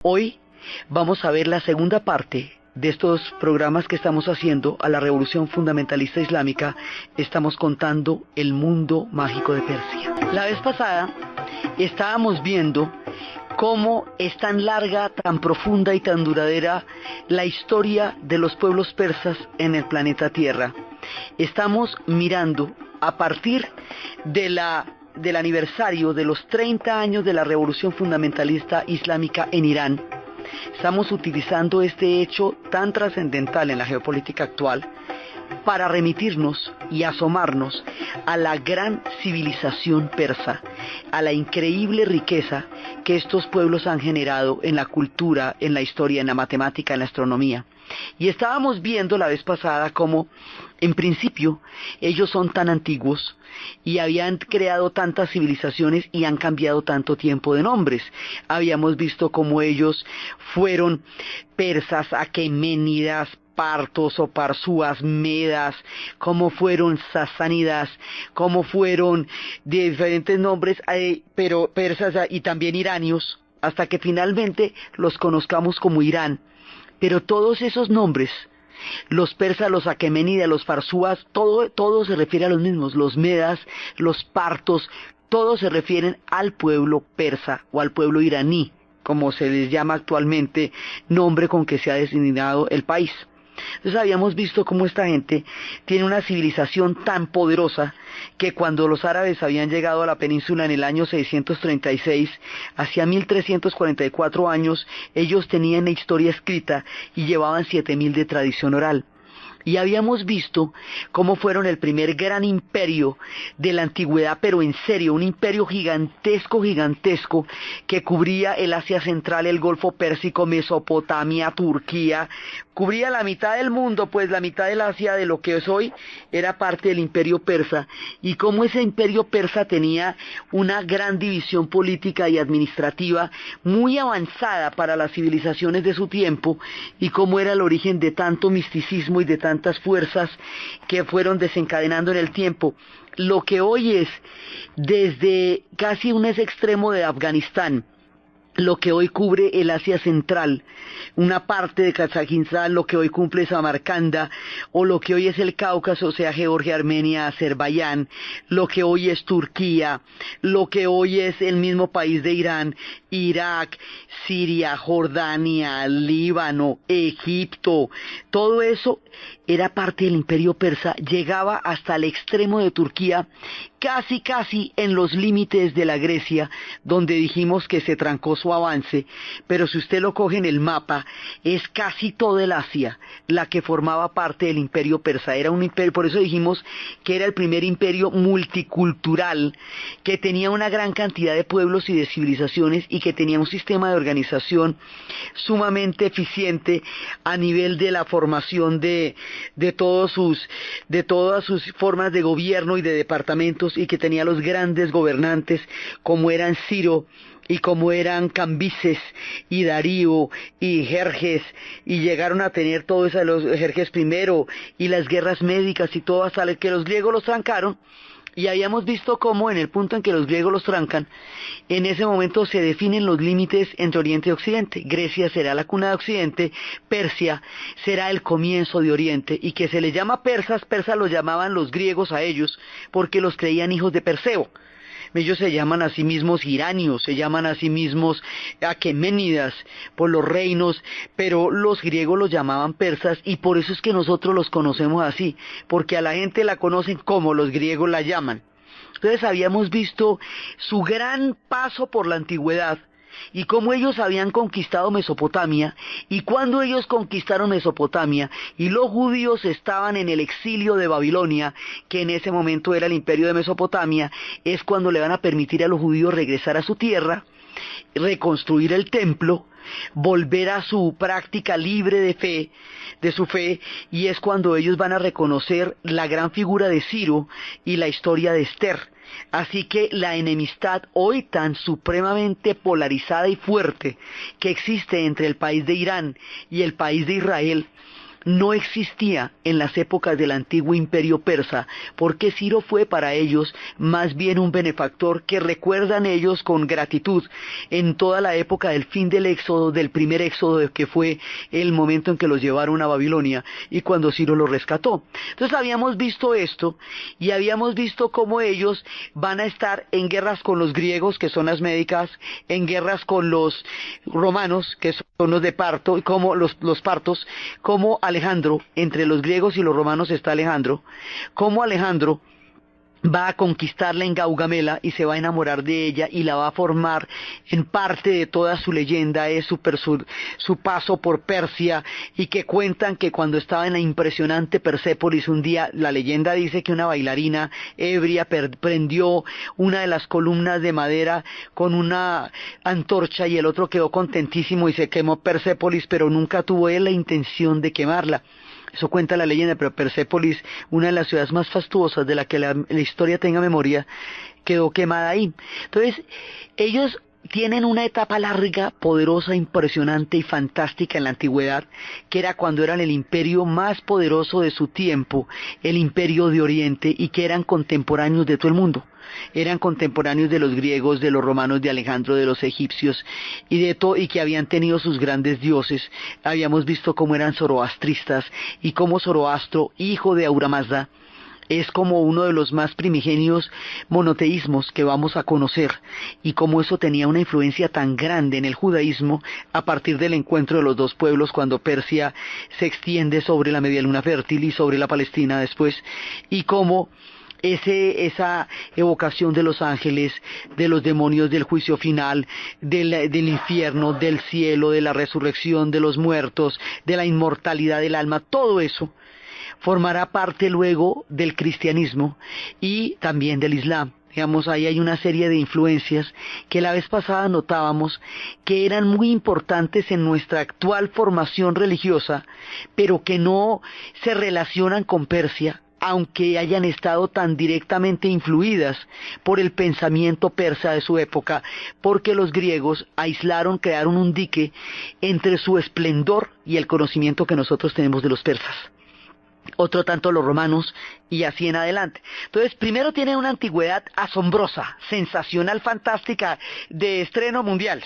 Hoy vamos a ver la segunda parte de estos programas que estamos haciendo a la Revolución Fundamentalista Islámica. Estamos contando el mundo mágico de Persia. La vez pasada estábamos viendo cómo es tan larga, tan profunda y tan duradera la historia de los pueblos persas en el planeta Tierra. Estamos mirando a partir del aniversario de los 30 años de la Revolución Fundamentalista Islámica en Irán. Estamos utilizando este hecho tan trascendental en la geopolítica actual para remitirnos y asomarnos a la gran civilización persa, a la increíble riqueza que estos pueblos han generado en la cultura, en la historia, en la matemática, en la astronomía. Y estábamos viendo la vez pasada cómo, en principio, ellos son tan antiguos y habían creado tantas civilizaciones y han cambiado tanto tiempo de nombres. Habíamos visto cómo ellos fueron persas, aqueménidas, partos o parsúas, medas, cómo fueron sasánidas, cómo fueron de diferentes nombres, pero persas y también iranios, hasta que finalmente los conozcamos como Irán. Pero todos esos nombres, los persas, los aqueménidas, los farsúas, todo se refiere a los mismos, los medas, los partos, todos se refieren al pueblo persa o al pueblo iraní, como se les llama actualmente, nombre con que se ha designado el país. Entonces habíamos visto cómo esta gente tiene una civilización tan poderosa que cuando los árabes habían llegado a la península en el año 636, hacia 1344 años, ellos tenían la historia escrita y llevaban 7000 de tradición oral. Y habíamos visto cómo fueron el primer gran imperio de la antigüedad, pero en serio, un imperio gigantesco, que cubría el Asia Central, el Golfo Pérsico, Mesopotamia, Turquía, cubría la mitad del mundo, pues la mitad del Asia de lo que es hoy era parte del imperio persa, y cómo ese imperio persa tenía una gran división política y administrativa muy avanzada para las civilizaciones de su tiempo, y cómo era el origen de tanto misticismo y de tantas fuerzas que fueron desencadenando en el tiempo. Lo que hoy es desde casi un extremo de Afganistán, lo que hoy cubre el Asia Central, una parte de Kazajistán, lo que hoy cumple Samarcanda, o lo que hoy es el Cáucaso, o sea, Georgia, Armenia, Azerbaiyán, lo que hoy es Turquía, lo que hoy es el mismo país de Irán, Irak, Siria, Jordania, Líbano, Egipto, todo eso era parte del imperio persa, llegaba hasta el extremo de Turquía, casi en los límites de la Grecia, donde dijimos que se trancó su avance, pero si usted lo coge en el mapa, es casi toda el Asia la que formaba parte del imperio persa. Era un imperio, por eso dijimos que era el primer imperio multicultural, que tenía una gran cantidad de pueblos y de civilizaciones, y que tenía un sistema de organización sumamente eficiente a nivel de la formación de todas sus formas de gobierno y de departamentos, y que tenía los grandes gobernantes como eran Ciro y como eran Cambises y Darío y Jerjes, y llegaron a tener todo eso, los Jerjes primero, y las guerras médicas y todo, hasta que los griegos los trancaron. Y habíamos visto cómo en el punto en que los griegos los trancan, en ese momento se definen los límites entre Oriente y Occidente. Grecia será la cuna de Occidente, Persia será el comienzo de Oriente, y que se les llama persas los llamaban los griegos a ellos, porque los creían hijos de Perseo. Ellos se llaman a sí mismos iranios, se llaman a sí mismos aqueménidas por los reinos, pero los griegos los llamaban persas, y por eso es que nosotros los conocemos así, porque a la gente la conocen como los griegos la llaman. Entonces habíamos visto su gran paso por la antigüedad, y cómo ellos habían conquistado Mesopotamia, y cuando ellos conquistaron Mesopotamia y los judíos estaban en el exilio de Babilonia, que en ese momento era el imperio de Mesopotamia, es cuando le van a permitir a los judíos regresar a su tierra, reconstruir el templo, volver a su práctica libre de su fe, y es cuando ellos van a reconocer la gran figura de Ciro y la historia de Esther. Así que la enemistad hoy tan supremamente polarizada y fuerte que existe entre el país de Irán y el país de Israel no existía en las épocas del antiguo imperio persa, porque Ciro fue para ellos más bien un benefactor que recuerdan ellos con gratitud en toda la época del fin del éxodo, del primer éxodo, que fue el momento en que los llevaron a Babilonia y cuando Ciro los rescató. Entonces habíamos visto esto y habíamos visto cómo ellos van a estar en guerras con los griegos, que son las médicas, en guerras con los romanos, que son los de parto, y como los partos, como Alejandro, entre los griegos y los romanos está Alejandro, como Alejandro va a conquistarla en Gaugamela y se va a enamorar de ella y la va a formar en parte de toda su leyenda, es su paso por Persia, y que cuentan que cuando estaba en la impresionante Persépolis un día, la leyenda dice que una bailarina ebria prendió una de las columnas de madera con una antorcha y el otro quedó contentísimo y se quemó Persépolis, pero nunca tuvo él la intención de quemarla. Eso cuenta la leyenda, pero Persépolis, una de las ciudades más fastuosas de la que la historia tenga memoria, quedó quemada ahí. Entonces, ellos tienen una etapa larga, poderosa, impresionante y fantástica en la antigüedad, que era cuando eran el imperio más poderoso de su tiempo, el imperio de Oriente, y que eran contemporáneos de todo el mundo. Eran contemporáneos de los griegos, de los romanos, de Alejandro, de los egipcios, y que habían tenido sus grandes dioses. Habíamos visto cómo eran zoroastristas, y cómo Zoroastro, hijo de Ahura Mazda, es como uno de los más primigenios monoteísmos que vamos a conocer, y cómo eso tenía una influencia tan grande en el judaísmo a partir del encuentro de los dos pueblos cuando Persia se extiende sobre la media luna fértil y sobre la Palestina después, y cómo esa evocación de los ángeles, de los demonios, del juicio final, del infierno, del cielo, de la resurrección de los muertos, de la inmortalidad del alma, todo eso formará parte luego del cristianismo y también del islam. Digamos, ahí hay una serie de influencias que la vez pasada notábamos que eran muy importantes en nuestra actual formación religiosa, pero que no se relacionan con Persia, aunque hayan estado tan directamente influidas por el pensamiento persa de su época, porque los griegos aislaron, crearon un dique entre su esplendor y el conocimiento que nosotros tenemos de los persas. Otro tanto los romanos, y así en adelante. Entonces, primero tienen una antigüedad asombrosa, sensacional, fantástica, de estreno mundial.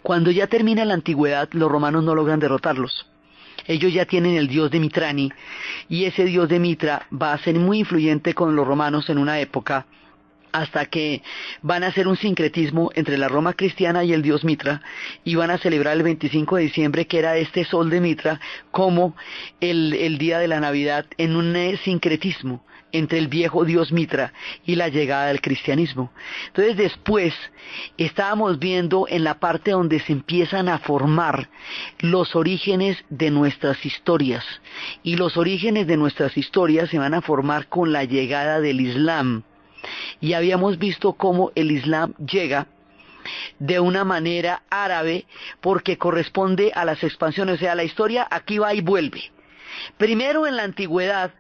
Cuando ya termina la antigüedad, los romanos no logran derrotarlos. Ellos ya tienen el dios de Mitrani, y ese dios de Mitra va a ser muy influyente con los romanos en una época, hasta que van a hacer un sincretismo entre la Roma cristiana y el dios Mitra, y van a celebrar el 25 de diciembre, que era este sol de Mitra, como el día de la Navidad, en un sincretismo entre el viejo dios Mitra y la llegada del cristianismo. Entonces después estábamos viendo en la parte donde se empiezan a formar los orígenes de nuestras historias, y los orígenes de nuestras historias se van a formar con la llegada del Islam. Y habíamos visto cómo el Islam llega de una manera árabe, porque corresponde a las expansiones, o sea, la historia aquí va y vuelve. Primero, en la antigüedad,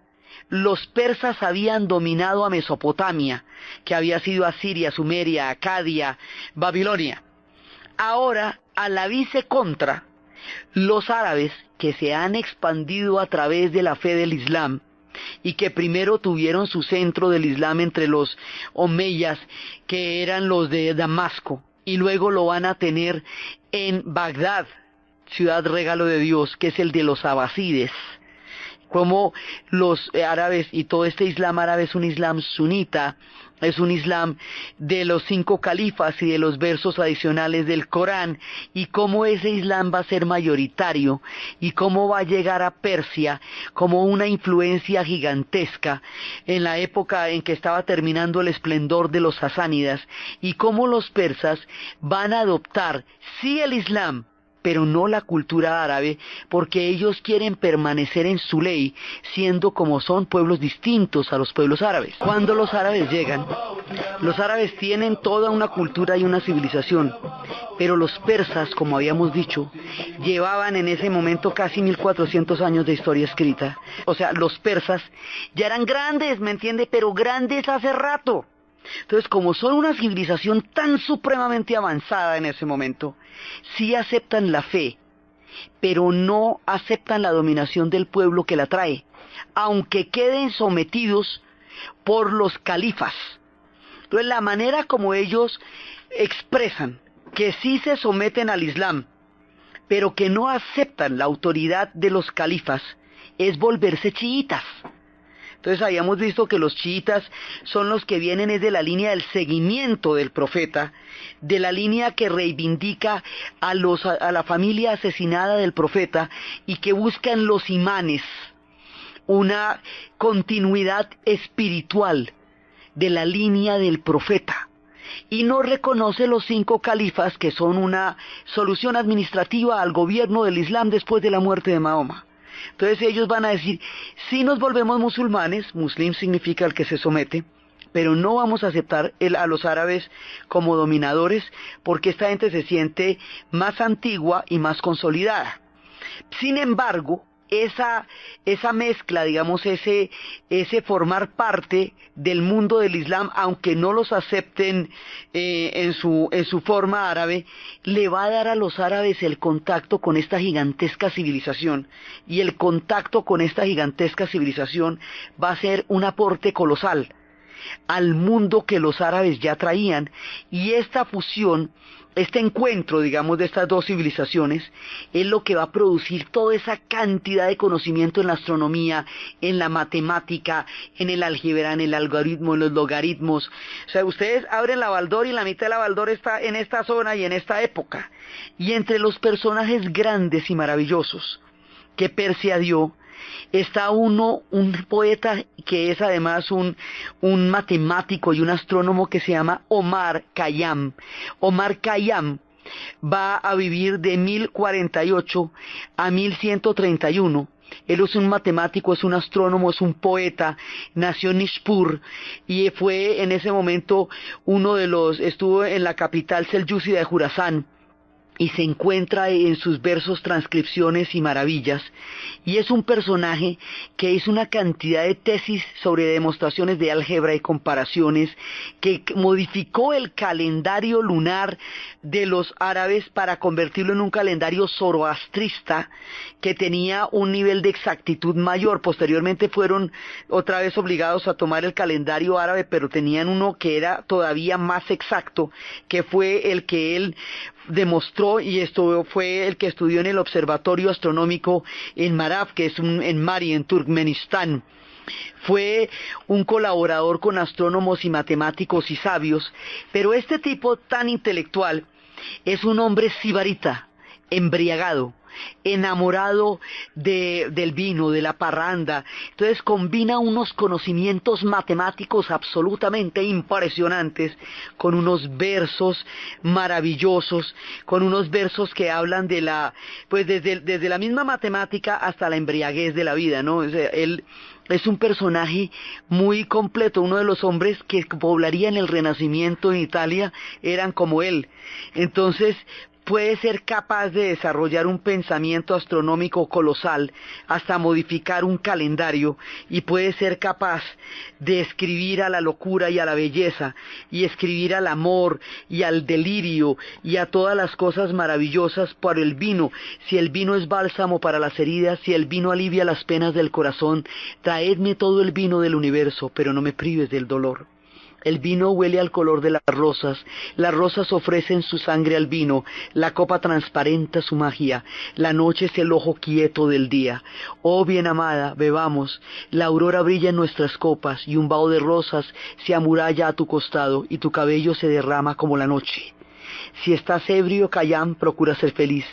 los persas habían dominado a Mesopotamia, que había sido Asiria, Sumeria, Acadia, Babilonia. Ahora, a la vice contra, los árabes, que se han expandido a través de la fe del Islam, y que primero tuvieron su centro del Islam entre los omeyas, que eran los de Damasco, y luego lo van a tener en Bagdad, ciudad regalo de Dios, que es el de los abasides. Como los árabes, y todo este Islam árabe es un Islam sunita, es un Islam de los 5 califas y de los versos adicionales del Corán, y cómo ese Islam va a ser mayoritario, y cómo va a llegar a Persia como una influencia gigantesca en la época en que estaba terminando el esplendor de los sasánidas, y cómo los persas van a adoptar, sí, el Islam, pero no la cultura árabe, porque ellos quieren permanecer en su ley, siendo como son pueblos distintos a los pueblos árabes. Cuando los árabes llegan, los árabes tienen toda una cultura y una civilización, pero los persas, como habíamos dicho, llevaban en ese momento casi 1400 años de historia escrita. O sea, los persas ya eran grandes, ¿me entiende? Pero grandes hace rato. Entonces, como son una civilización tan supremamente avanzada en ese momento, sí aceptan la fe pero no aceptan la dominación del pueblo que la trae, aunque queden sometidos por los califas. Entonces la manera como ellos expresan que sí se someten al Islam, pero que no aceptan la autoridad de los califas, es volverse chiitas. Entonces habíamos visto que los chiitas son los que vienen es de la línea del seguimiento del profeta, de la línea que reivindica a la familia asesinada del profeta y que buscan los imanes una continuidad espiritual de la línea del profeta. Y no reconoce los 5 califas, que son una solución administrativa al gobierno del Islam después de la muerte de Mahoma. Entonces ellos van a decir, si nos volvemos musulmanes, muslim significa el que se somete, pero no vamos a aceptar a los árabes como dominadores, porque esta gente se siente más antigua y más consolidada. Sin embargo, esa mezcla, digamos, ese formar parte del mundo del Islam, aunque no los acepten en su forma árabe, le va a dar a los árabes el contacto con esta gigantesca civilización, y el contacto con esta gigantesca civilización va a ser un aporte colosal al mundo que los árabes ya traían, y esta fusión, este encuentro, digamos, de estas dos civilizaciones es lo que va a producir toda esa cantidad de conocimiento en la astronomía, en la matemática, en el álgebra, en el algoritmo, en los logaritmos. O sea, ustedes abren la Baldor y la mitad de la Baldor está en esta zona y en esta época. Y entre los personajes grandes y maravillosos que Persia dio, está un poeta que es además un matemático y un astrónomo que se llama Omar Khayyam. Omar Khayyam va a vivir de 1048 a 1131. Él es un matemático, es un astrónomo, es un poeta, nació en Nishpur y fue en ese momento estuvo en la capital selyúcida de Jurasán. Y se encuentra en sus versos transcripciones y maravillas, y es un personaje que hizo una cantidad de tesis sobre demostraciones de álgebra y comparaciones, que modificó el calendario lunar de los árabes para convertirlo en un calendario zoroastrista que tenía un nivel de exactitud mayor. Posteriormente fueron otra vez obligados a tomar el calendario árabe, pero tenían uno que era todavía más exacto, que fue el que él demostró, y esto fue el que estudió en el Observatorio Astronómico en Maraf, que es en Mari, en Turkmenistán. Fue un colaborador con astrónomos y matemáticos y sabios, pero este tipo tan intelectual es un hombre sibarita, embriagado, enamorado del vino, de la parranda. Entonces combina unos conocimientos matemáticos absolutamente impresionantes con unos versos maravillosos, con unos versos que hablan de desde la misma matemática hasta la embriaguez de la vida, ¿no? O sea, él es un personaje muy completo, uno de los hombres que poblarían el Renacimiento en Italia eran como él. Entonces puede ser capaz de desarrollar un pensamiento astronómico colosal, hasta modificar un calendario, y puede ser capaz de escribir a la locura y a la belleza, y escribir al amor y al delirio y a todas las cosas maravillosas por el vino. Si el vino es bálsamo para las heridas, si el vino alivia las penas del corazón, traedme todo el vino del universo, pero no me prives del dolor. El vino huele al color de las rosas ofrecen su sangre al vino, la copa transparenta su magia, la noche es el ojo quieto del día. Oh bien amada, bebamos, la aurora brilla en nuestras copas, y un vaho de rosas se amuralla a tu costado, y tu cabello se derrama como la noche. Si estás ebrio, Khayyam, procura ser feliz.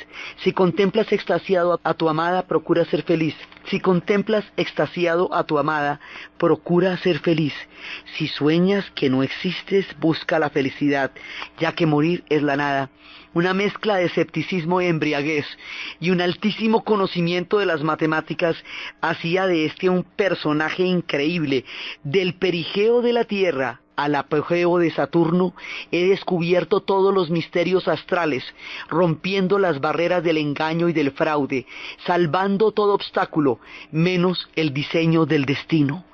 Si contemplas extasiado a tu amada, procura ser feliz. Si contemplas extasiado a tu amada, procura ser feliz. Si sueñas que no existes, busca la felicidad, ya que morir es la nada. Una mezcla de escepticismo y embriaguez y un altísimo conocimiento de las matemáticas hacía de este un personaje increíble. Del perigeo de la Tierra al apogeo de Saturno, he descubierto todos los misterios astrales, rompiendo las barreras del engaño y del fraude, salvando todo obstáculo, menos el diseño del destino.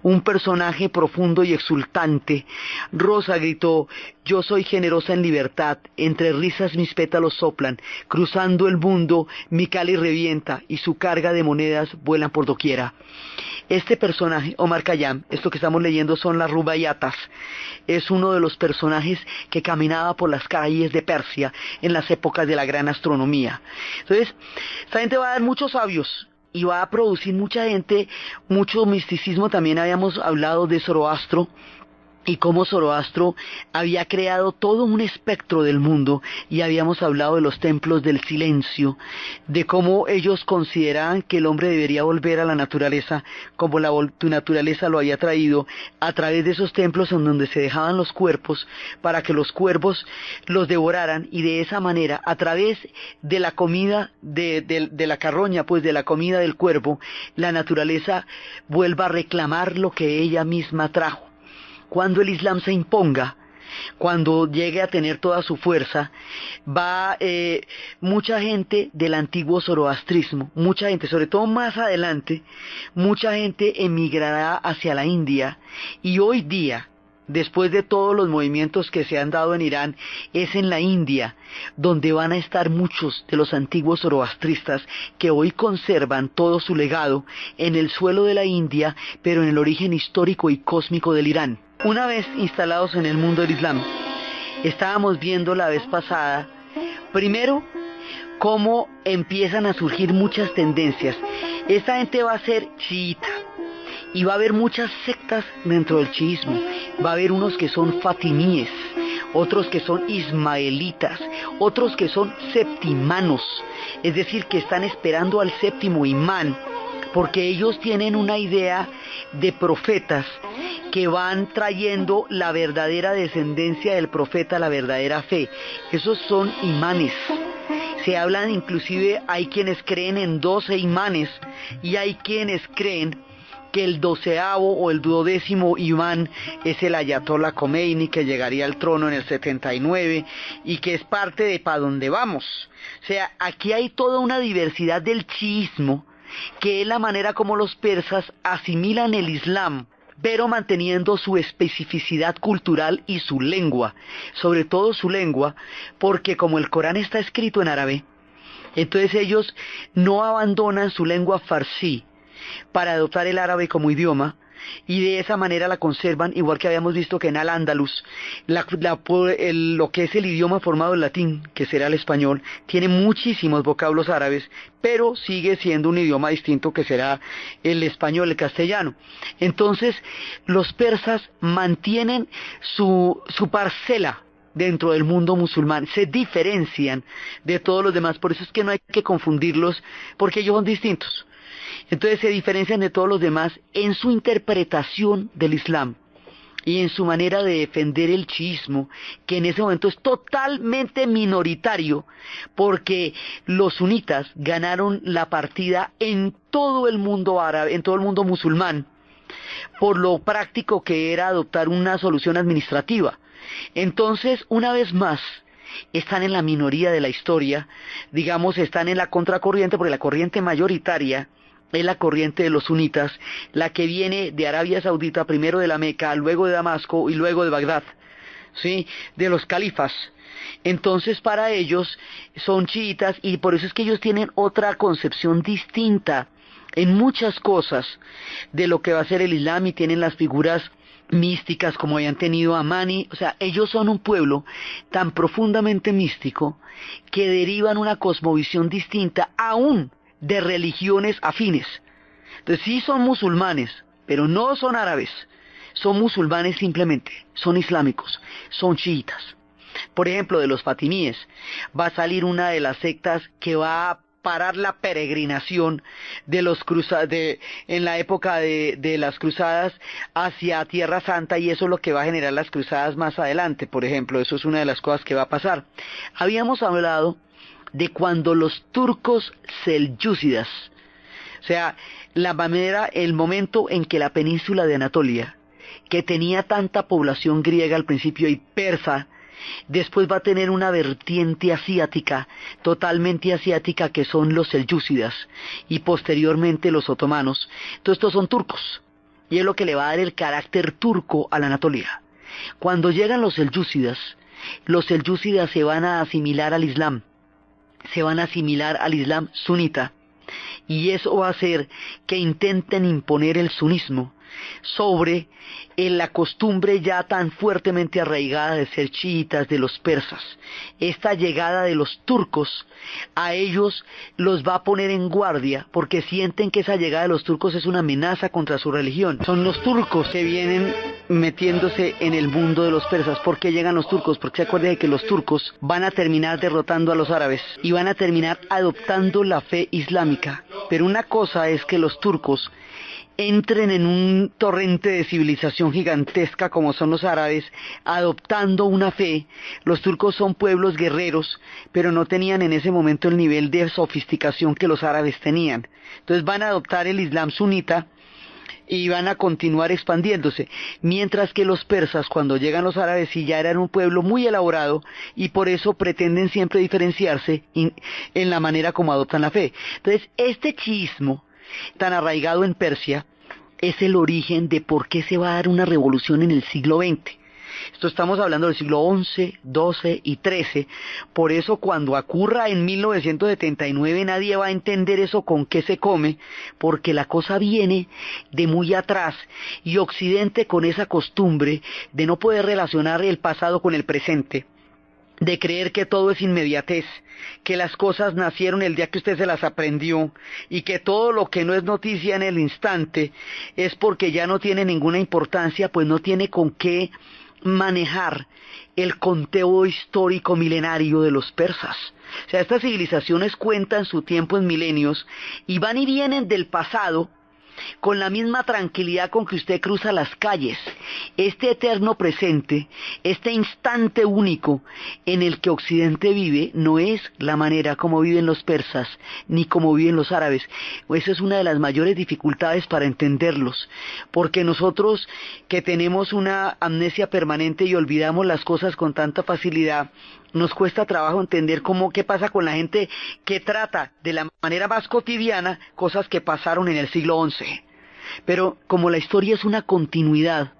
un personaje profundo y exultante. Rosa gritó: yo soy generosa en libertad, entre risas mis pétalos soplan, cruzando el mundo mi cáliz revienta y su carga de monedas vuelan por doquiera. Este personaje, Omar Khayyam, esto que estamos leyendo son las Rubayatas, es uno de los personajes que caminaba por las calles de Persia en las épocas de la gran astronomía. Entonces, esta gente va a dar muchos sabios y va a producir mucha gente, mucho misticismo. También habíamos hablado de Zoroastro, y cómo Zoroastro había creado todo un espectro del mundo, y habíamos hablado de los templos del silencio, de cómo ellos consideraban que el hombre debería volver a la naturaleza, como tu naturaleza lo había traído, a través de esos templos en donde se dejaban los cuerpos, para que los cuervos los devoraran, y de esa manera, a través de la comida, de la carroña, pues de la comida del cuervo, la naturaleza vuelva a reclamar lo que ella misma trajo. Cuando el Islam se imponga, cuando llegue a tener toda su fuerza, va mucha gente del antiguo zoroastrismo, mucha gente, sobre todo más adelante, mucha gente emigrará hacia la India, y hoy día, después de todos los movimientos que se han dado en Irán, es en la India donde van a estar muchos de los antiguos zoroastristas que hoy conservan todo su legado en el suelo de la India, pero en el origen histórico y cósmico del Irán. Una vez instalados en el mundo del Islam, estábamos viendo la vez pasada, primero, cómo empiezan a surgir muchas tendencias. Esta gente va a ser chiita, y va a haber muchas sectas dentro del chiismo. Va a haber unos que son fatimíes, otros que son ismaelitas, otros que son septimanos, es decir, que están esperando al séptimo imán, porque ellos tienen una idea de profetas que van trayendo la verdadera descendencia del profeta, la verdadera fe. Esos son imanes. Se hablan, inclusive hay quienes creen en 12 imanes, y hay quienes creen que el 12º o el 12º imán es el Ayatollah Khomeini, que llegaría al trono en el 79, y que es parte de para dónde vamos. O sea, aquí hay toda una diversidad del chiismo, que es la manera como los persas asimilan el Islam, pero manteniendo su especificidad cultural y su lengua, sobre todo su lengua, porque como el Corán está escrito en árabe, entonces ellos no abandonan su lengua farsí para adoptar el árabe como idioma, y de esa manera la conservan, igual que habíamos visto que en Al-Ándalus, lo que es el idioma formado del latín, que será el español, tiene muchísimos vocablos árabes, pero sigue siendo un idioma distinto que será el español, el castellano. Entonces, los persas mantienen su parcela dentro del mundo musulmán, se diferencian de todos los demás, por eso es que no hay que confundirlos, porque ellos son distintos. Entonces se diferencian de todos los demás en su interpretación del Islam y en su manera de defender el chiismo, que en ese momento es totalmente minoritario, porque los sunitas ganaron la partida en todo el mundo árabe, en todo el mundo musulmán, por lo práctico que era adoptar una solución administrativa. Entonces, una vez más, están en la minoría de la historia, digamos, están en la contracorriente, porque la corriente mayoritaria es la corriente de los sunitas, la que viene de Arabia Saudita, primero de la Meca, luego de Damasco y luego de Bagdad, ¿sí?, de los califas. Entonces para ellos son chiitas, y por eso es que ellos tienen otra concepción distinta en muchas cosas de lo que va a ser el Islam, y tienen las figuras místicas como habían tenido a Mani. O sea, ellos son un pueblo tan profundamente místico que derivan una cosmovisión distinta aún de religiones afines. Entonces sí son musulmanes, pero no son árabes, son musulmanes simplemente, son islámicos, son chiitas. Por ejemplo, de los fatimíes va a salir una de las sectas que va a parar la peregrinación de los en la época de las cruzadas hacia Tierra Santa, y eso es lo que va a generar las cruzadas más adelante. Por ejemplo, eso es una de las cosas que va a pasar. Habíamos hablado de cuando los turcos selyúcidas, o sea, el momento en que la península de Anatolia, que tenía tanta población griega al principio y persa, después va a tener una vertiente asiática, totalmente asiática, que son los selyúcidas, y posteriormente los otomanos. Entonces estos son turcos. y es lo que le va a dar el carácter turco a la Anatolia. Cuando llegan los selyúcidas se van a asimilar al Islam, se van a asimilar al Islam sunita, y eso va a hacer que intenten imponer el sunismo sobre la costumbre ya tan fuertemente arraigada de ser chiitas de los persas. Esta llegada de los turcos a ellos los va a poner en guardia porque sienten que esa llegada de los turcos es una amenaza contra su religión. Son los turcos que vienen metiéndose en el mundo de los persas. ¿Por qué llegan los turcos? Porque se acuerdan de que los turcos van a terminar derrotando a los árabes y van a terminar adoptando la fe islámica. Pero una cosa es que los turcos entren en un torrente de civilización gigantesca como son los árabes, adoptando una fe. Los turcos son pueblos guerreros, pero no tenían en ese momento el nivel de sofisticación que los árabes tenían. Entonces van a adoptar el Islam sunita y van a continuar expandiéndose, mientras que los persas, cuando llegan los árabes, sí ya eran un pueblo muy elaborado y por eso pretenden siempre diferenciarse en la manera como adoptan la fe. Entonces este chiismo tan arraigado en Persia es el origen de por qué se va a dar una revolución en el siglo XX. Esto estamos hablando del siglo XI, XII y XIII. Por eso cuando ocurra en 1979 nadie va a entender eso con qué se come, porque la cosa viene de muy atrás y Occidente con esa costumbre de no poder relacionar el pasado con el presente, de creer que todo es inmediatez, que las cosas nacieron el día que usted se las aprendió y que todo lo que no es noticia en el instante es porque ya no tiene ninguna importancia, pues no tiene con qué manejar el conteo histórico milenario de los persas. O sea, estas civilizaciones cuentan su tiempo en milenios y van y vienen del pasado con la misma tranquilidad con que usted cruza las calles. Este eterno presente, este instante único en el que Occidente vive, no es la manera como viven los persas, ni como viven los árabes. Esa es una de las mayores dificultades para entenderlos, porque nosotros que tenemos una amnesia permanente y olvidamos las cosas con tanta facilidad, nos cuesta trabajo entender qué pasa con la gente que trata de la manera más cotidiana cosas que pasaron en el siglo XI. Pero como la historia es una continuidad,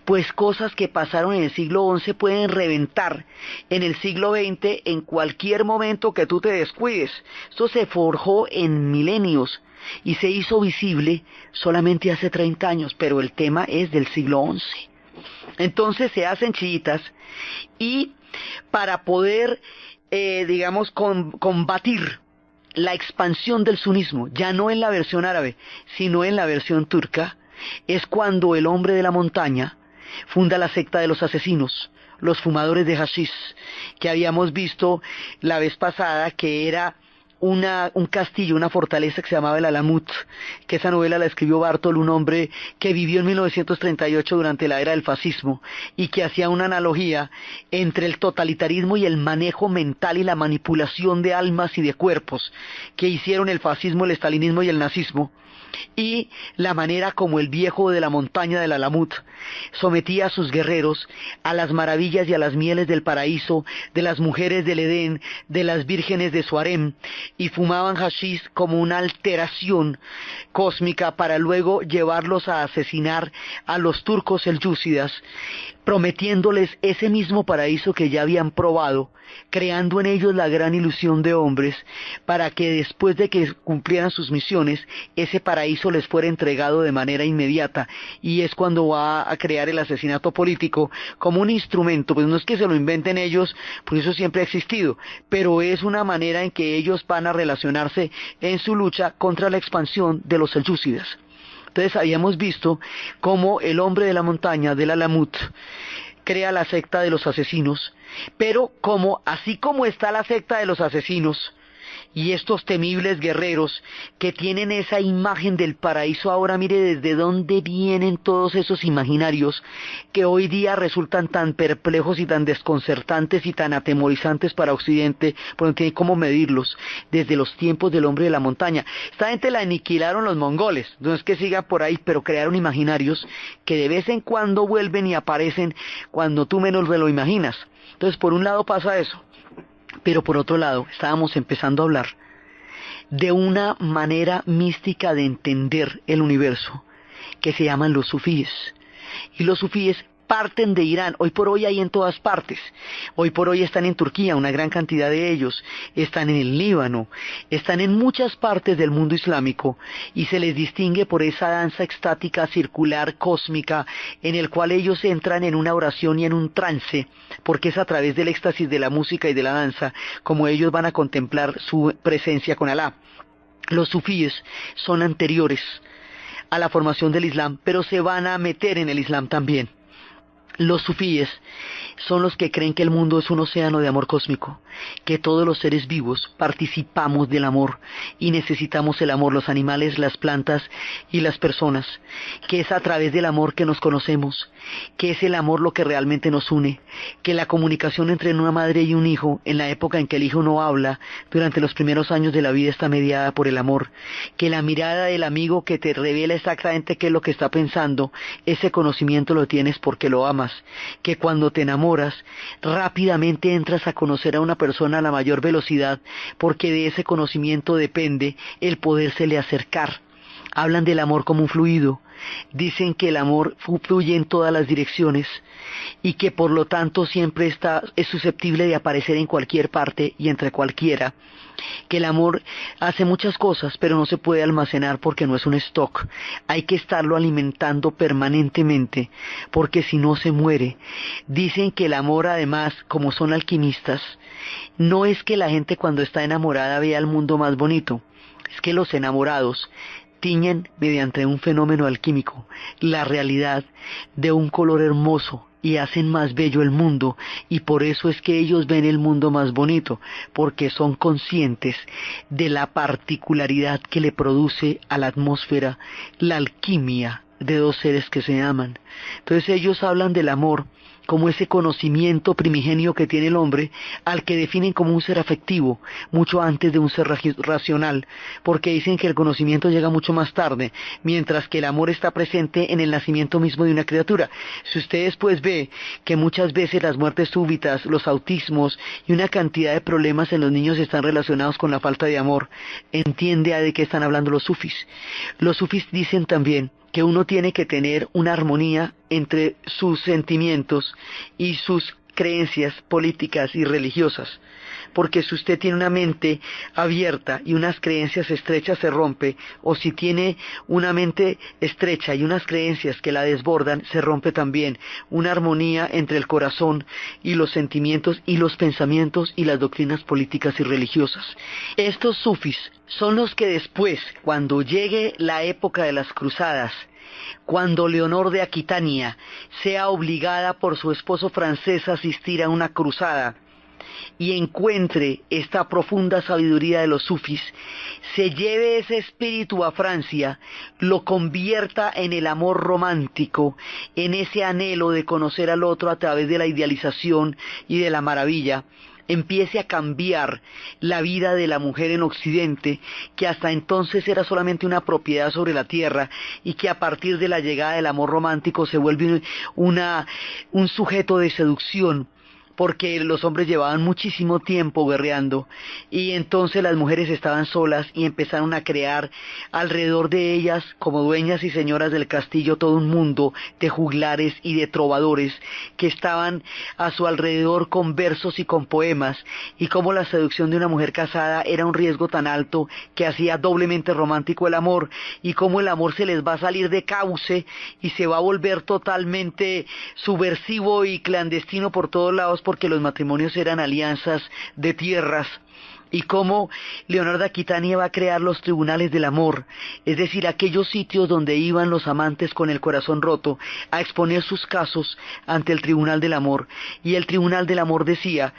pues cosas que pasaron en el siglo XI pueden reventar en el siglo XX en cualquier momento que tú te descuides. Esto se forjó en milenios y se hizo visible solamente hace 30 años, pero el tema es del siglo XI. Entonces se hacen chiitas y para poder, combatir la expansión del sunismo, ya no en la versión árabe, sino en la versión turca, es cuando el hombre de la montaña funda la secta de los asesinos, los fumadores de hashish, que habíamos visto la vez pasada que era un castillo, una fortaleza que se llamaba el Alamut, que esa novela la escribió Bartol, un hombre que vivió en 1938 durante la era del fascismo y que hacía una analogía entre el totalitarismo y el manejo mental y la manipulación de almas y de cuerpos que hicieron el fascismo, el estalinismo y el nazismo, y la manera como el viejo de la montaña del Alamut sometía a sus guerreros a las maravillas y a las mieles del paraíso, de las mujeres del Edén, de las vírgenes de su harem, y fumaban hashish como una alteración cósmica para luego llevarlos a asesinar a los turcos selyúcidas, prometiéndoles ese mismo paraíso que ya habían probado, creando en ellos la gran ilusión de hombres, para que después de que cumplieran sus misiones, ese paraíso les fuera entregado de manera inmediata, y es cuando va a crear el asesinato político como un instrumento. Pues no es que se lo inventen ellos, pues eso siempre ha existido, pero es una manera en que ellos van a relacionarse en su lucha contra la expansión de los selyúcidas. Entonces habíamos visto cómo el hombre de la montaña, del Alamut, crea la secta de los asesinos, pero así como está la secta de los asesinos y estos temibles guerreros que tienen esa imagen del paraíso, ahora mire desde dónde vienen todos esos imaginarios que hoy día resultan tan perplejos y tan desconcertantes y tan atemorizantes para Occidente, porque no tiene cómo medirlos, desde los tiempos del hombre de la montaña. Esta gente la aniquilaron los mongoles, no es que siga por ahí, pero crearon imaginarios que de vez en cuando vuelven y aparecen cuando tú menos te lo imaginas. Entonces por un lado pasa eso. Pero por otro lado, estábamos empezando a hablar de una manera mística de entender el universo, que se llaman los sufíes. Y los sufíes parten de Irán. Hoy por hoy hay en todas partes. Hoy por hoy están en Turquía, una gran cantidad de ellos. Están en el Líbano. Están en muchas partes del mundo islámico y se les distingue por esa danza extática, circular, cósmica, en el cual ellos entran en una oración y en un trance, porque es a través del éxtasis de la música y de la danza como ellos van a contemplar su presencia con Alá. Los sufíes son anteriores a la formación del Islam, pero se van a meter en el Islam también. Los sufíes son los que creen que el mundo es un océano de amor cósmico, que todos los seres vivos participamos del amor y necesitamos el amor, los animales, las plantas y las personas, que es a través del amor que nos conocemos, que es el amor lo que realmente nos une, que la comunicación entre una madre y un hijo, en la época en que el hijo no habla, durante los primeros años de la vida está mediada por el amor, que la mirada del amigo que te revela exactamente qué es lo que está pensando, ese conocimiento lo tienes porque lo amas, que cuando te enamoras, rápidamente entras a conocer a una persona a la mayor velocidad, porque de ese conocimiento depende el podérsele acercar. Hablan del amor como un fluido, dicen que el amor fluye en todas las direcciones y que por lo tanto siempre es susceptible de aparecer en cualquier parte y entre cualquiera, que el amor hace muchas cosas pero no se puede almacenar porque no es un stock, hay que estarlo alimentando permanentemente porque si no se muere. Dicen que el amor además, como son alquimistas, no es que la gente cuando está enamorada vea el mundo más bonito, es que los enamorados tiñen mediante un fenómeno alquímico la realidad de un color hermoso y hacen más bello el mundo, y por eso es que ellos ven el mundo más bonito, porque son conscientes de la particularidad que le produce a la atmósfera la alquimia de dos seres que se aman. Entonces ellos hablan del amor como ese conocimiento primigenio que tiene el hombre, al que definen como un ser afectivo, mucho antes de un ser racional, porque dicen que el conocimiento llega mucho más tarde, mientras que el amor está presente en el nacimiento mismo de una criatura. Si ustedes pues ve que muchas veces las muertes súbitas, los autismos y una cantidad de problemas en los niños están relacionados con la falta de amor, entiende de qué están hablando los sufís. Los sufís dicen también que uno tiene que tener una armonía entre sus sentimientos y sus creencias políticas y religiosas, porque si usted tiene una mente abierta y unas creencias estrechas se rompe, o si tiene una mente estrecha y unas creencias que la desbordan, se rompe también. Una armonía entre el corazón y los sentimientos y los pensamientos y las doctrinas políticas y religiosas. Estos sufís son los que después, cuando llegue la época de las cruzadas, cuando Leonor de Aquitania sea obligada por su esposo francés a asistir a una cruzada y encuentre esta profunda sabiduría de los sufís, se lleve ese espíritu a Francia, lo convierta en el amor romántico, en ese anhelo de conocer al otro a través de la idealización y de la maravilla, empiece a cambiar la vida de la mujer en Occidente, que hasta entonces era solamente una propiedad sobre la tierra, y que a partir de la llegada del amor romántico se vuelve un sujeto de seducción, porque los hombres llevaban muchísimo tiempo guerreando y entonces las mujeres estaban solas y empezaron a crear alrededor de ellas, como dueñas y señoras del castillo, todo un mundo de juglares y de trovadores que estaban a su alrededor con versos y con poemas, y como la seducción de una mujer casada era un riesgo tan alto que hacía doblemente romántico el amor, y como el amor se les va a salir de cauce y se va a volver totalmente subversivo y clandestino por todos lados, porque los matrimonios eran alianzas de tierras, y cómo Leonor de Aquitania va a crear los tribunales del amor, es decir, aquellos sitios donde iban los amantes con el corazón roto a exponer sus casos ante el tribunal del amor, y el tribunal del amor decía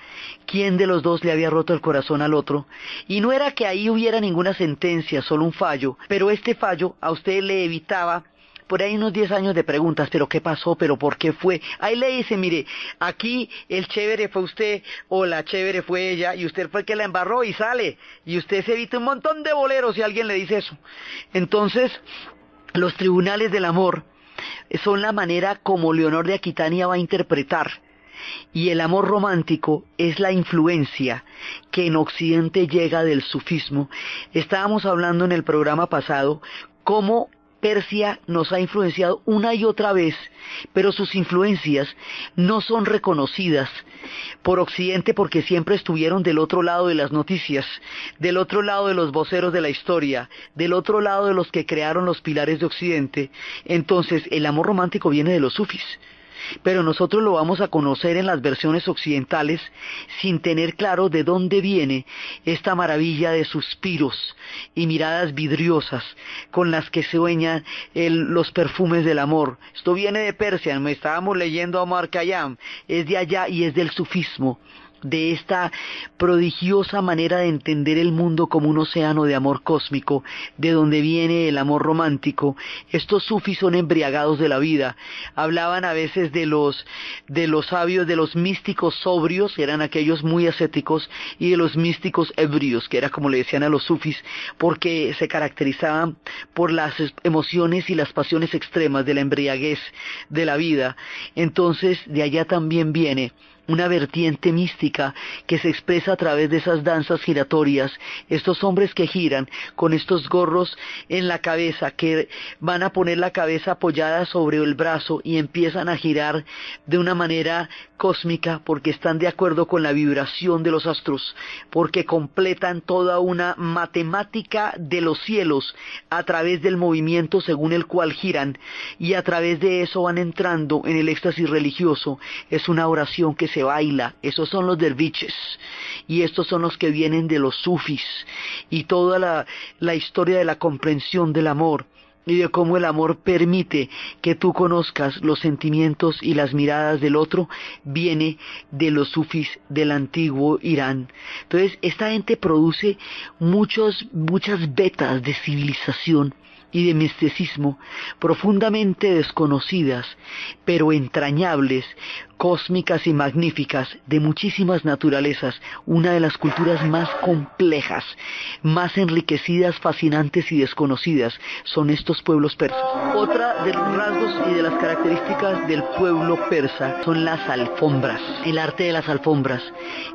quién de los dos le había roto el corazón al otro, y no era que ahí hubiera ninguna sentencia, solo un fallo, pero este fallo a usted le evitaba por ahí unos 10 años de preguntas, pero ¿qué pasó? ¿Pero por qué fue? Ahí le dice, mire, aquí el chévere fue usted o la chévere fue ella y usted fue el que la embarró y sale. Y usted se evita un montón de boleros si alguien le dice eso. Entonces, los tribunales del amor son la manera como Leonor de Aquitania va a interpretar. Y el amor romántico es la influencia que en Occidente llega del sufismo. Estábamos hablando en el programa pasado cómo Persia nos ha influenciado una y otra vez, pero sus influencias no son reconocidas por Occidente porque siempre estuvieron del otro lado de las noticias, del otro lado de los voceros de la historia, del otro lado de los que crearon los pilares de Occidente. Entonces, el amor romántico viene de los sufis. Pero nosotros lo vamos a conocer en las versiones occidentales sin tener claro de dónde viene esta maravilla de suspiros y miradas vidriosas con las que se sueñan los perfumes del amor. Esto viene de Persia, me estábamos leyendo a Omar Khayyam, es de allá y es del sufismo, de esta prodigiosa manera de entender el mundo como un océano de amor cósmico, de donde viene el amor romántico. Estos sufis son embriagados de la vida. Hablaban a veces de los sabios, de los místicos sobrios, eran aquellos muy ascéticos, y de los místicos ebrios, que era como le decían a los sufis, porque se caracterizaban por las emociones y las pasiones extremas de la embriaguez de la vida. Entonces, de allá también viene una vertiente mística que se expresa a través de esas danzas giratorias, estos hombres que giran con estos gorros en la cabeza, que van a poner la cabeza apoyada sobre el brazo y empiezan a girar de una manera cósmica porque están de acuerdo con la vibración de los astros, porque completan toda una matemática de los cielos a través del movimiento según el cual giran, y a través de eso van entrando en el éxtasis religioso. Es una oración que se baila. Esos son los derviches, y estos son los que vienen de los sufis, y toda la historia de la comprensión del amor y de cómo el amor permite que tú conozcas los sentimientos y las miradas del otro, viene de los sufis del antiguo Irán. Entonces, esta gente produce muchas vetas de civilización y de misticismo profundamente desconocidas, pero entrañables, cósmicas y magníficas, de muchísimas naturalezas, una de las culturas más complejas, más enriquecidas, fascinantes y desconocidas son estos pueblos persas. Otra de los rasgos y de las características del pueblo persa son las alfombras, el arte de las alfombras,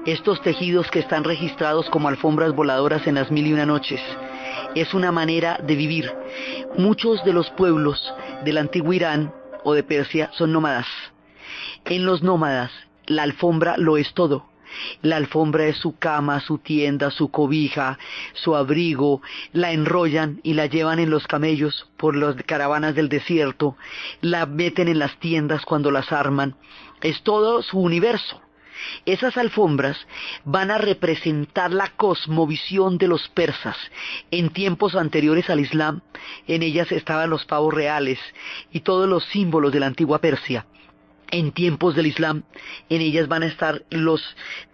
estos tejidos que están registrados como alfombras voladoras en las 1001 noches. Es una manera de vivir. Muchos de los pueblos del antiguo Irán o de Persia son nómadas. En los nómadas, la alfombra lo es todo. La alfombra es su cama, su tienda, su cobija, su abrigo. La enrollan y la llevan en los camellos por las caravanas del desierto. La meten en las tiendas cuando las arman. Es todo su universo. Esas alfombras van a representar la cosmovisión de los persas. En tiempos anteriores al Islam, en ellas estaban los pavos reales y todos los símbolos de la antigua Persia. En tiempos del Islam, en ellas van a estar los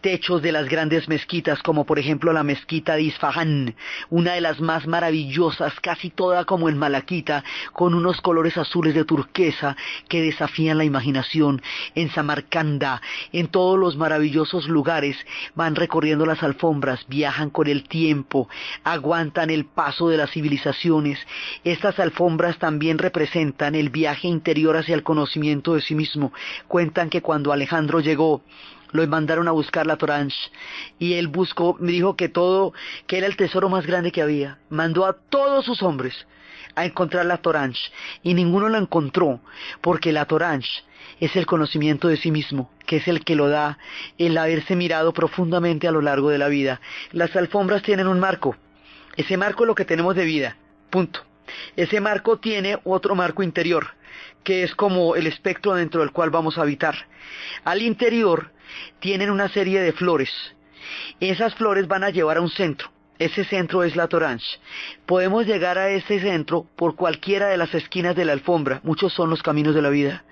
techos de las grandes mezquitas, como por ejemplo la mezquita de Isfahán, una de las más maravillosas, casi toda como en malaquita, con unos colores azules de turquesa que desafían la imaginación. En Samarcanda, en todos los maravillosos lugares, van recorriendo las alfombras, viajan con el tiempo, aguantan el paso de las civilizaciones. Estas alfombras también representan el viaje interior hacia el conocimiento de sí mismo. Cuentan que cuando Alejandro llegó, lo mandaron a buscar la Torange, y él buscó, me dijo que era el tesoro más grande que había. Mandó a todos sus hombres a encontrar la Torange, y ninguno lo encontró, porque la Torange es el conocimiento de sí mismo, que es el que lo da el haberse mirado profundamente a lo largo de la vida. Las alfombras tienen un marco. Ese marco es lo que tenemos de vida, punto. Ese marco tiene otro marco interior, que es como el espectro dentro del cual vamos a habitar. Al interior tienen una serie de flores. Esas flores van a llevar a un centro. Ese centro es la Torange. Podemos llegar a ese centro por cualquiera de las esquinas de la alfombra. Muchos son los caminos de la vida.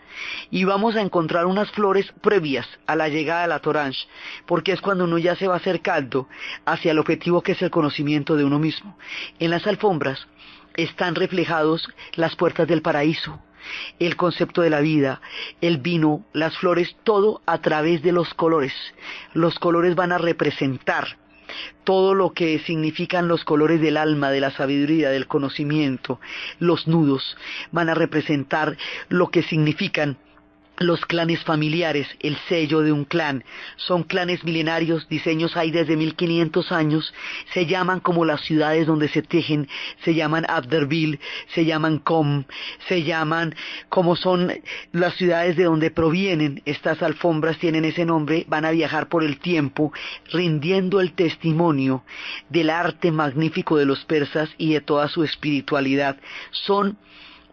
Y vamos a encontrar unas flores previas a la llegada de la Torange, porque es cuando uno ya se va acercando hacia el objetivo, que es el conocimiento de uno mismo. En las alfombras están reflejados las puertas del paraíso, el concepto de la vida, el vino, las flores, todo a través de los colores. Los colores van a representar todo lo que significan los colores del alma, de la sabiduría, del conocimiento. Los nudos van a representar lo que significan los clanes familiares, el sello de un clan. Son clanes milenarios, diseños hay desde 1500 años, se llaman como las ciudades donde se tejen, se llaman Abderbil, se llaman Com, se llaman como son las ciudades de donde provienen. Estas alfombras tienen ese nombre, van a viajar por el tiempo, rindiendo el testimonio del arte magnífico de los persas y de toda su espiritualidad. Son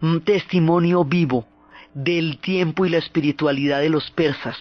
un testimonio vivo del tiempo y la espiritualidad de los persas.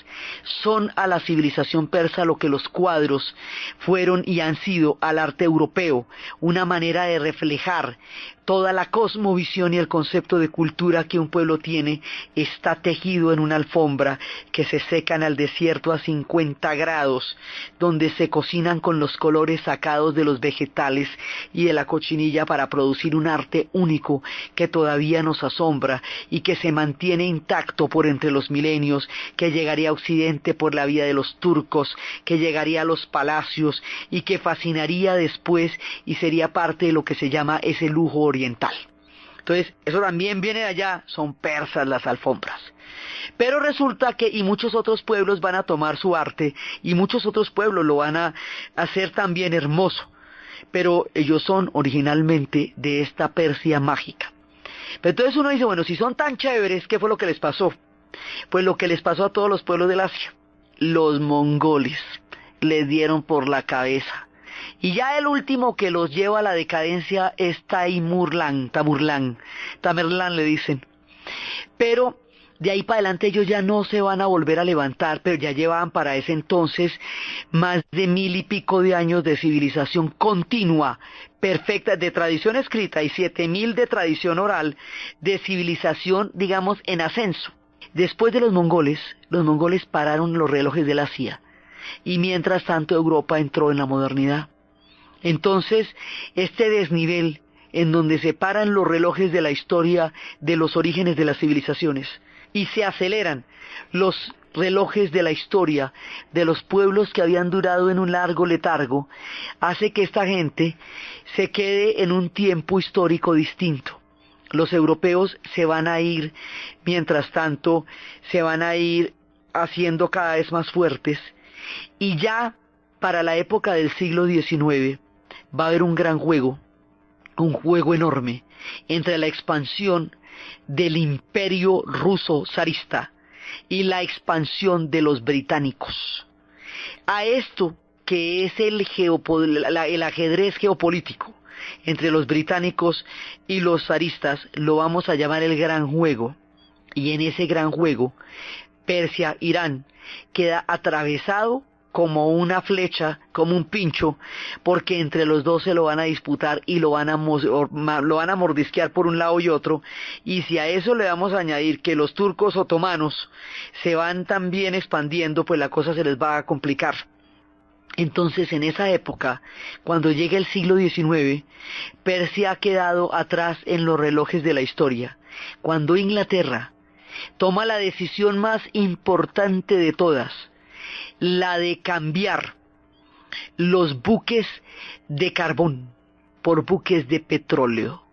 Son a la civilización persa lo que los cuadros fueron y han sido al arte europeo, una manera de reflejar toda la cosmovisión y el concepto de cultura que un pueblo tiene. Está tejido en una alfombra que se seca en el desierto a 50 grados, donde se cocinan con los colores sacados de los vegetales y de la cochinilla para producir un arte único que todavía nos asombra y que se mantiene intacto por entre los milenios, que llegaría a Occidente por la vía de los turcos, que llegaría a los palacios y que fascinaría después y sería parte de lo que se llama ese lujo oriental. Entonces, eso también viene de allá, son persas las alfombras. Pero resulta que, y muchos otros pueblos van a tomar su arte, y muchos otros pueblos lo van a hacer también hermoso, pero ellos son originalmente de esta Persia mágica. Pero entonces uno dice, bueno, si son tan chéveres, ¿qué fue lo que les pasó? Pues lo que les pasó a todos los pueblos del Asia. Los mongoles les dieron por la cabeza. Y ya el último que los lleva a la decadencia es Tamerlán le dicen. Pero de ahí para adelante ellos ya no se van a volver a levantar, pero ya llevaban para ese entonces más de 1000 y pico de años de civilización continua, perfecta, de tradición escrita y 7000 de tradición oral, de civilización, digamos, en ascenso. Después de los mongoles pararon los relojes de la CIA, y mientras tanto Europa entró en la modernidad. Entonces, este desnivel en donde se paran los relojes de la historia de los orígenes de las civilizaciones y se aceleran los relojes de la historia de los pueblos que habían durado en un largo letargo, hace que esta gente se quede en un tiempo histórico distinto. Los europeos se van a ir, mientras tanto, se van a ir haciendo cada vez más fuertes, y ya para la época del siglo XIX va a haber un gran juego, un juego enorme, entre la expansión del imperio ruso zarista y la expansión de los británicos. A esto, que es el ajedrez geopolítico entre los británicos y los zaristas, lo vamos a llamar el gran juego. Y en ese gran juego, Persia, Irán, queda atravesado como una flecha, como un pincho, porque entre los dos se lo van a disputar y lo van a mordisquear por un lado y otro. Y si a eso le vamos a añadir que los turcos otomanos se van también expandiendo, pues la cosa se les va a complicar. Entonces, en esa época, cuando llega el siglo XIX, Persia ha quedado atrás en los relojes de la historia. Cuando Inglaterra toma la decisión más importante de todas, la de cambiar los buques de carbón por buques de petróleo,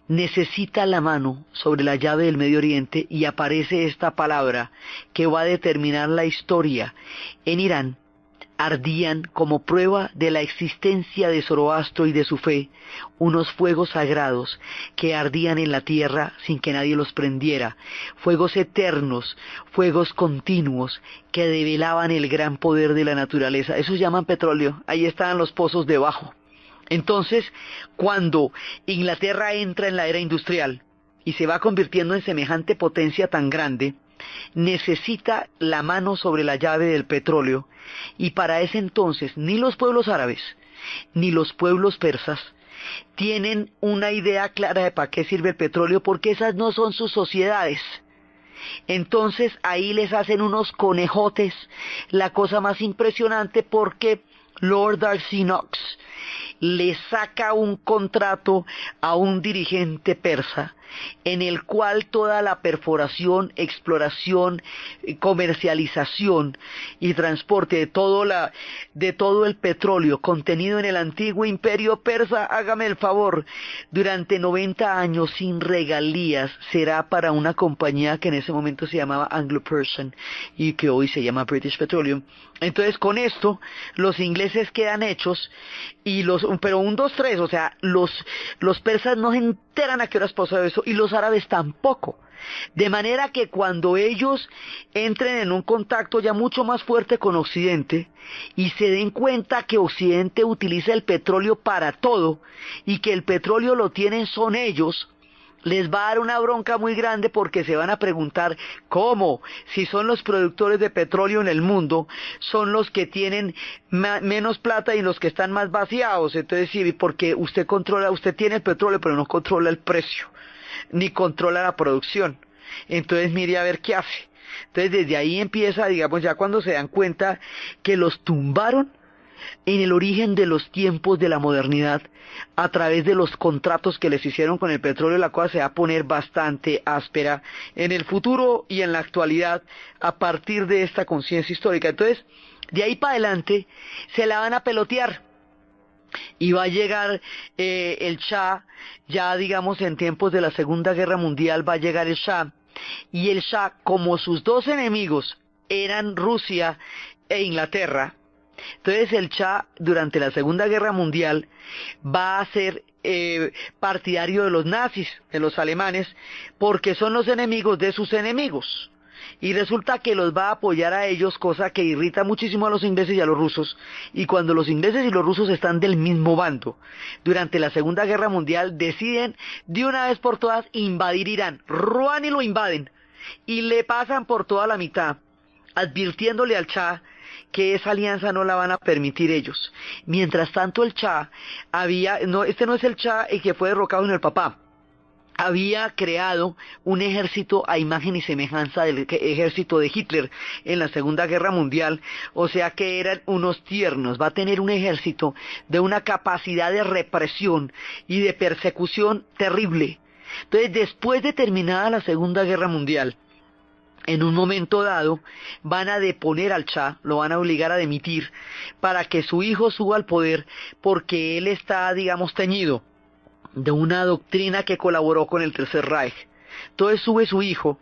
necesita la mano sobre la llave del Medio Oriente y aparece esta palabra que va a determinar la historia. En Irán ardían, como prueba de la existencia de Zoroastro y de su fe, unos fuegos sagrados que ardían en la tierra sin que nadie los prendiera, fuegos eternos, fuegos continuos que develaban el gran poder de la naturaleza. Eso se llaman petróleo, ahí estaban los pozos debajo. Entonces, cuando Inglaterra entra en la era industrial y se va convirtiendo en semejante potencia tan grande, necesita la mano sobre la llave del petróleo, y para ese entonces ni los pueblos árabes ni los pueblos persas tienen una idea clara de para qué sirve el petróleo, porque esas no son sus sociedades. Entonces ahí les hacen unos conejotes, la cosa más impresionante, porque Lord Darcy Knox le saca un contrato a un dirigente persa en el cual toda la perforación, exploración, comercialización y transporte de todo el petróleo contenido en el antiguo imperio persa, hágame el favor, durante 90 años sin regalías será para una compañía que en ese momento se llamaba Anglo-Persian y que hoy se llama British Petroleum. Entonces con esto los ingleses quedan hechos y pero 1, 2, 3, o sea, los persas no se enteran a qué horas pasó eso y los árabes tampoco. De manera que cuando ellos entren en un contacto ya mucho más fuerte con Occidente y se den cuenta que Occidente utiliza el petróleo para todo y que el petróleo lo tienen son ellos, les va a dar una bronca muy grande porque se van a preguntar cómo, si son los productores de petróleo en el mundo, son los que tienen menos plata y los que están más vaciados. Entonces sí, porque usted tiene el petróleo pero no controla el precio, ni controla la producción. Entonces mire a ver qué hace. Entonces desde ahí empieza, digamos, ya cuando se dan cuenta que los tumbaron en el origen de los tiempos de la modernidad, a través de los contratos que les hicieron con el petróleo, la cosa se va a poner bastante áspera en el futuro y en la actualidad a partir de esta conciencia histórica. Entonces, de ahí para adelante se la van a pelotear y va a llegar el Shah, ya digamos en tiempos de la Segunda Guerra Mundial va a llegar el Shah, y el Shah, como sus dos enemigos eran Rusia e Inglaterra, entonces el Shah durante la Segunda Guerra Mundial va a ser partidario de los nazis, de los alemanes, porque son los enemigos de sus enemigos. Y resulta que los va a apoyar a ellos, cosa que irrita muchísimo a los ingleses y a los rusos. Y cuando los ingleses y los rusos están del mismo bando, durante la Segunda Guerra Mundial deciden de una vez por todas invadir Irán. Ruan y lo invaden. Y le pasan por toda la mitad, advirtiéndole al Shah que esa alianza no la van a permitir ellos. Mientras tanto el Shah este no es el Shah el que fue derrocado en el papá. Había creado un ejército a imagen y semejanza del ejército de Hitler en la Segunda Guerra Mundial, o sea que eran unos tiernos. Va a tener un ejército de una capacidad de represión y de persecución terrible. Entonces, después de terminada la Segunda Guerra Mundial, en un momento dado van a deponer al Shah, lo van a obligar a dimitir para que su hijo suba al poder, porque él está, digamos, teñido de una doctrina que colaboró con el Tercer Reich. Entonces sube su hijo,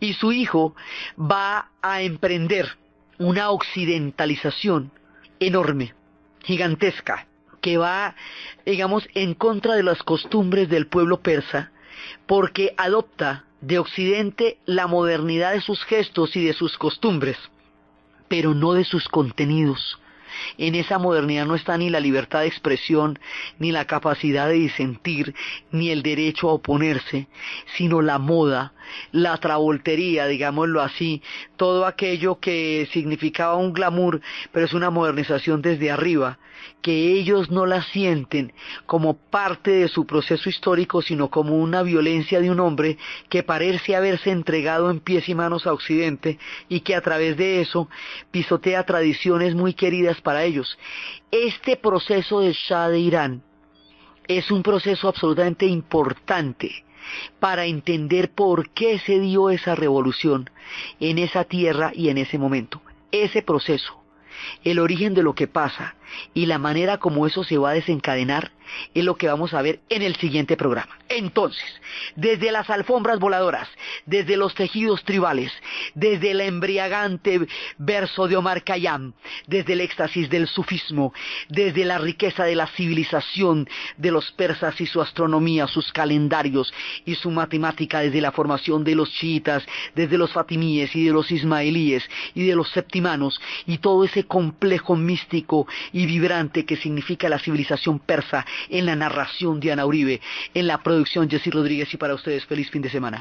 y su hijo va a emprender una occidentalización enorme, gigantesca, que va, digamos, en contra de las costumbres del pueblo persa, porque adopta de Occidente la modernidad de sus gestos y de sus costumbres, pero no de sus contenidos. En esa modernidad no está ni la libertad de expresión, ni la capacidad de disentir, ni el derecho a oponerse, sino la moda, la travoltería, digámoslo así, todo aquello que significaba un glamour, pero es una modernización desde arriba, que ellos no la sienten como parte de su proceso histórico, sino como una violencia de un hombre que parece haberse entregado en pies y manos a Occidente y que a través de eso pisotea tradiciones muy queridas para ellos. Este proceso del Shah de Irán es un proceso absolutamente importante para entender por qué se dio esa revolución en esa tierra y en ese momento. Ese proceso, el origen de lo que pasa y la manera como eso se va a desencadenar es lo que vamos a ver en el siguiente programa. Entonces, desde las alfombras voladoras, desde los tejidos tribales, desde el embriagante verso de Omar Khayyam, desde el éxtasis del sufismo, desde la riqueza de la civilización de los persas y su astronomía, sus calendarios y su matemática, desde la formación de los chiitas, desde los fatimíes y de los ismaelíes y de los septimanos, y todo ese complejo místico y vibrante que significa la civilización persa, en la narración Diana Uribe, en la producción Jessy Rodríguez, y para ustedes feliz fin de semana.